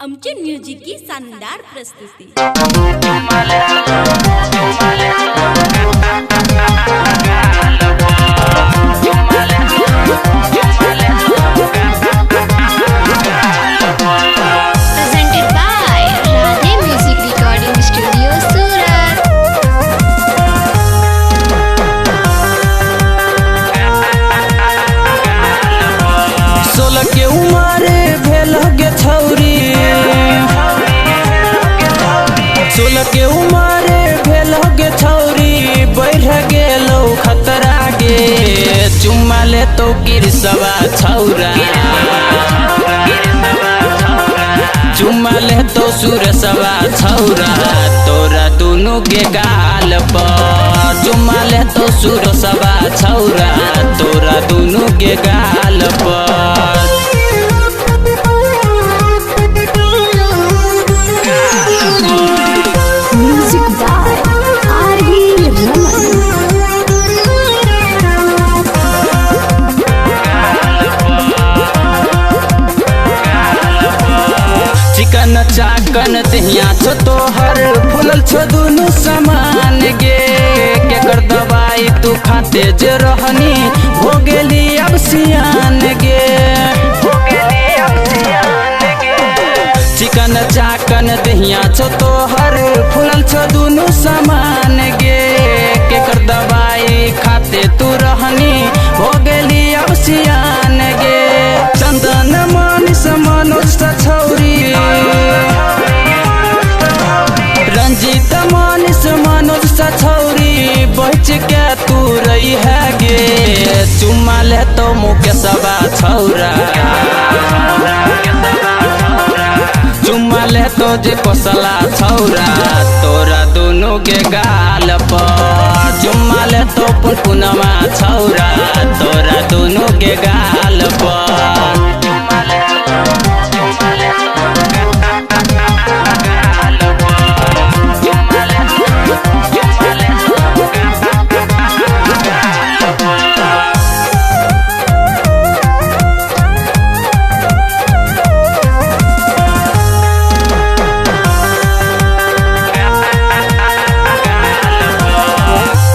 आमचे म्युझिक की शानदार प्रस्तुती। Presented by Radhe Music Recording Studio, Surat. सोलह के उम्र भेल गे छौरी, 16 के उम्र भेल गे छौरी, बढ़ गेलो खतरा गे, चुम्मा ले तो गिरसवा छौरा, चुम्मा ले तो सुरसवा छौरा, तोरा दोनों के गाल पर, चुम्मा ले तो सुरसवा छौरा, तोरा दोनों के गाल पर। Music by R.V. चिकन चाकन दहिया छो तोहर, फूलल छो दुनु समान गे, केकर दवाई तू खाते जे रहनी, हो गेली अब सियान गे, चिकन चाकन दहिया छो तोहर, फूलल छो दुनु समान गे, केकर दवाई खाते तू रहनी, हो गेली अब सियान गे, चंदन मानिस मनोज छौरी, रंजीत मानिस मनोज छौरी, बच के तू रही है गे, चुम्मा ले तो मुकेशवा छौरा, चुम्मा ले तो जे कोसला छौरा, तोरा दोनों के गाल पर, चुम्मा ले तो पुनपुनमा छौरा, तोरा दोनों के गाल पर।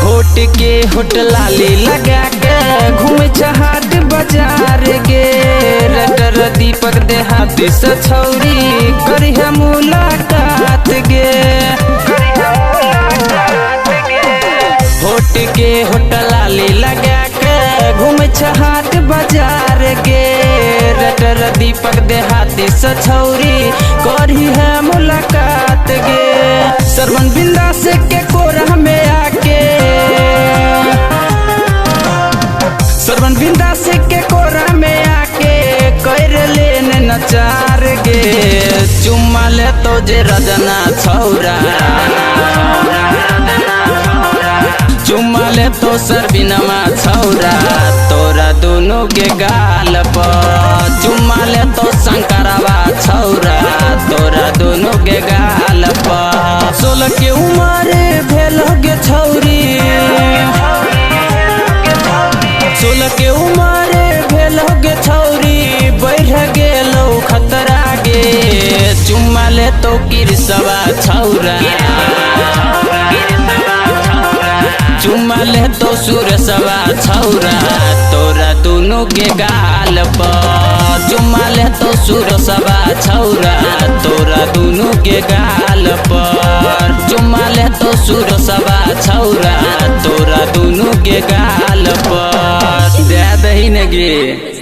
होट के होट लाली लगा के घूमे हाट बाजार गे, रटर दीपक देहाती से छौरी, करी है मुलाकात गे, होट के होट लाली लगा के घूमे हाट बाजार गे, रटर दीपक देहाती से छौरी, करी है मुलाकात गे, सरवन बिंदा से के कोरा में आके, सरवन बिंदा से के कोरा में आके, कर लेने नचार गे, चुम्मा ले तो जे रजना छौरा, चुम्मा ले तो सरबिनमा छौरा, तोरा दोनों के गाल पर, चुम्मा ले तो शंकरवा छौरा, तोरा दोनों के गाल पर। 16 के उम्र भेल गे छौरी, 16 के उम्र भेल गे छौरी, बढ़ गेलो खतरा गे, चुम्मा ले तो गिरसवा छौरा, चुम्मा ले तो सुरसवा छौरा, तोरा दोनों के गाल पर, चुम्मा ले तो सुरसवा छौरा, तोरा दोनों के गाल पर, चुम्मा ले तो सुरसवा छौरा, तोरा दोनों के गाल पर, दे दही न गे।